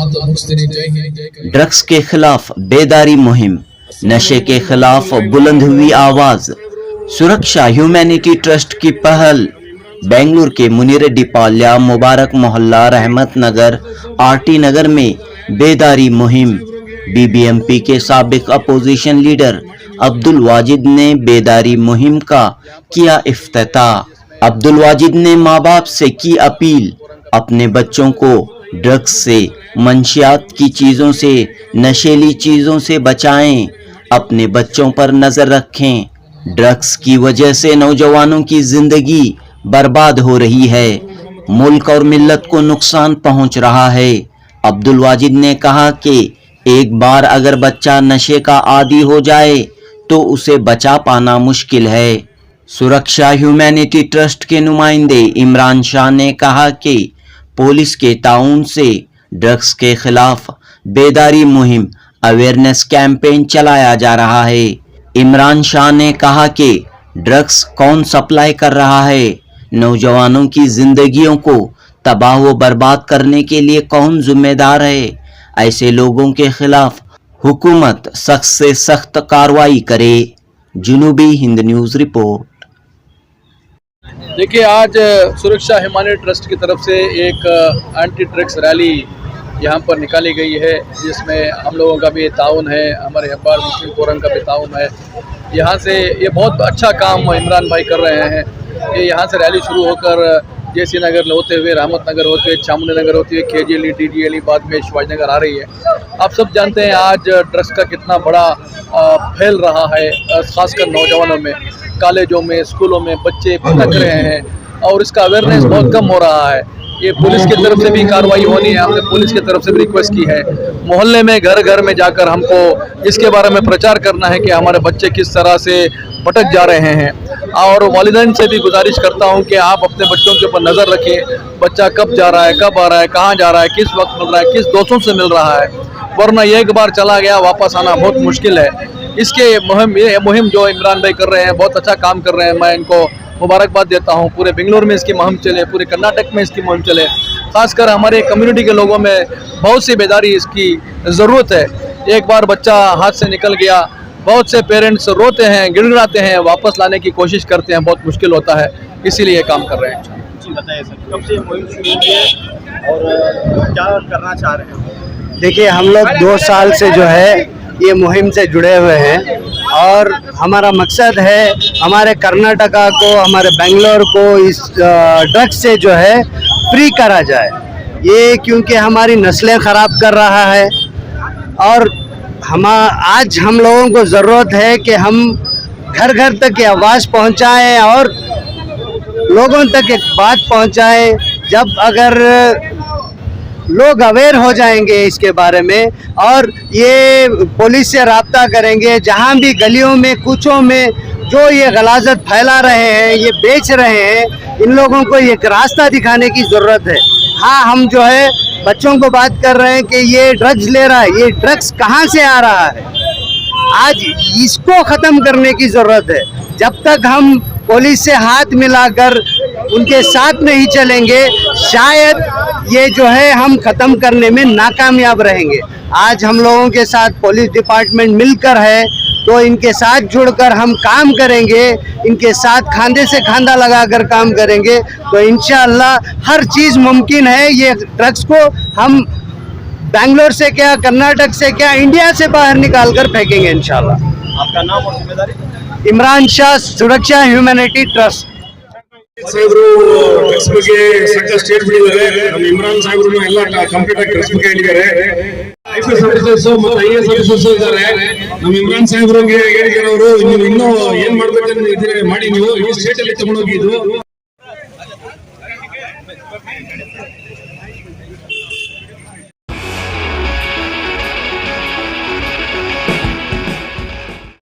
Drugs के खिलाफ बेदारी मुहिम, नशे के खिलाफ बुलंद हुई आवाज। सुरक्षा ह्यूमैनिटी ट्रस्ट की पहल। बेंगलुरु के मुनीरेड्डीपाल्या मुबारक मोहल्ला रहमत नगर आरटी नगर में बेदारी मुहिम। बीबीएमपी के साबिक अपोजिशन लीडर अब्दुल वाजिद ने बेदारी मुहिम का किया इफ्तिताह। अब्दुल वाजिद ने माँ बाप से की अपील, अपने बच्चों को ड्रग्स से, मंशियात की चीज़ों से, नशीली चीज़ों से बचाएं, अपने बच्चों पर नज़र रखें। ड्रग्स की वजह से नौजवानों की जिंदगी बर्बाद हो रही है, मुल्क और मिल्लत को नुकसान पहुंच रहा है। अब्दुल वाजिद ने कहा कि एक बार अगर बच्चा नशे का आदी हो जाए तो उसे बचा पाना मुश्किल है। सुरक्षा ह्यूमैनिटी ट्रस्ट के नुमाइंदे इमरान शाह ने कहा कि पुलिस के ताउन से ड्रग्स के खिलाफ बेदारी मुहिम अवेयरनेस कैंपेन चलाया जा रहा है। इमरान शाह ने कहा कि ड्रग्स कौन सप्लाई कर रहा है, नौजवानों की जिंदगियों को तबाह व बर्बाद करने के लिए कौन जिम्मेदार है। ऐसे लोगों के खिलाफ हुकूमत सख्त से सख्त कार्रवाई करे। जुनूबी हिंद न्यूज़ रिपोर्ट। देखिए, आज सुरक्षा ह्यूमैनिटी ट्रस्ट की तरफ से एक एंटी ड्रग्स रैली यहाँ पर निकाली गई है, जिसमें हम लोगों का भी ताउन है, हमारे अखबार मुस्लिम फोरम का भी ताउन है। यहाँ से ये बहुत अच्छा काम इमरान भाई कर रहे हैं कि यहाँ से रैली शुरू होकर जेसी नगर होते हुए, रहमत नगर होते हुए, चामुंडी नगर होते हुए, केजीएली, डीडीएली, बाद में शिवाजी नगर आ रही है। आप सब जानते हैं आज ड्रग्स का कितना बड़ा फैल रहा है, खासकर नौजवानों में, कॉलेजों में, स्कूलों में बच्चे भटक रहे हैं और इसका अवेयरनेस बहुत कम हो रहा है। ये पुलिस की तरफ से भी कार्रवाई होनी है, हमने पुलिस की तरफ से भी रिक्वेस्ट की है। मोहल्ले में, घर घर में जाकर हमको इसके बारे में प्रचार करना है कि हमारे बच्चे किस तरह से भटक जा रहे हैं। और वालिदैन से भी गुजारिश करता हूं कि आप अपने बच्चों के ऊपर नज़र रखें, बच्चा कब जा रहा है, कब आ रहा है, कहाँ जा रहा है, किस वक्त मिल रहा है, किस दोस्तों से मिल रहा है, वरना एक बार चला गया वापस आना बहुत मुश्किल है। इसके मुहिम जो इमरान भाई कर रहे हैं, बहुत अच्छा काम कर रहे हैं, मैं इनको मुबारकबाद देता हूं। पूरे बेंगलुरु में इसकी मुहिम चले, पूरे कर्नाटक में इसकी मुहिम चले, खासकर हमारे कम्युनिटी के लोगों में बहुत सी बेदारी इसकी ज़रूरत है। एक बार बच्चा हाथ से निकल गया, बहुत से पेरेंट्स रोते हैं, गिड़गिड़ाते हैं, वापस लाने की कोशिश करते हैं, बहुत मुश्किल होता है, इसीलिए काम कर रहे हैं। जी बताइए सर, कब से मुहिम शुरू हुई है और क्या करना चाह रहे हैं? देखिए, हम लोग 2 साल से जो है ये मुहिम से जुड़े हुए हैं और हमारा मकसद है हमारे कर्नाटका को, हमारे बेंगलोर को इस ड्रग्स से जो है फ्री करा जाए। ये क्योंकि हमारी नस्लें ख़राब कर रहा है और आज हम लोगों को ज़रूरत है कि हम घर घर तक ये आवाज़ पहुंचाएं और लोगों तक एक बात पहुंचाएं। जब अगर लोग अवेयर हो जाएंगे इसके बारे में और ये पुलिस से राब्ता करेंगे, जहां भी गलियों में, कूचों में जो ये गलाजत फैला रहे हैं, ये बेच रहे हैं, इन लोगों को एक रास्ता दिखाने की ज़रूरत है। हाँ, हम जो है बच्चों को बात कर रहे हैं कि ये ड्रग्स ले रहा है, ये ड्रग्स कहाँ से आ रहा है, आज इसको ख़त्म करने की ज़रूरत है। जब तक हम पुलिस से हाथ मिलाकर उनके साथ नहीं चलेंगे, शायद ये जो है हम ख़त्म करने में नाकामयाब रहेंगे। आज हम लोगों के साथ पुलिस डिपार्टमेंट मिलकर है, तो इनके साथ जुड़कर हम काम करेंगे, इनके साथ खांधे से खांधा लगाकर काम करेंगे तो इंशाअल्लाह हर चीज़ मुमकिन है। ये ड्रग्स को हम बेंगलोर से क्या, कर्नाटक से क्या, इंडिया से बाहर निकाल कर फेंकेंगे इंशाअल्लाह। आपका नाम और जिम्मेदारी? इमरान शाह, सुरक्षा ह्यूमैनिटी ट्रस्ट। ಸಾಹೇಬರು ಡ್ರಗ್ಸ್ ಬಗ್ಗೆ ಸಾಕಷ್ಟು ಸ್ಟೇಟ್ ಬಿಟ್ಟಿದ್ದಾರೆ. ನಮ್ಮ ಇಮ್ರಾನ್ ಸಾಹೇಬರು ಎಲ್ಲ ಕಂಪ್ಲೀಟ್ ಆಗಿ ಡ್ರಗ್ಸ್ ಬಗ್ಗೆ ಹೇಳಿದ್ದಾರೆ. ಐಪಿಎಸ್ ಆಫೀಸರ್ಸ್ ಮತ್ತು ಐಎಎಸ್ ಆಫೀಸರ್ಸ್ ಇದ್ದಾರೆ. ನಮ್ಮ ಇಮ್ರಾನ್ ಸಾಹೇಬರು ಹೇಳಿದ್ದಾರೆ, ಅವರು ನೀವು ಇನ್ನೂ ಏನ್ ಮಾಡ್ಬೇಕಂತ ಮಾಡಿ ನೀವು ಈ ಸ್ಟೇಟ್ ಅಲ್ಲಿ ತಗೊಂಡೋಗಿ ಇದು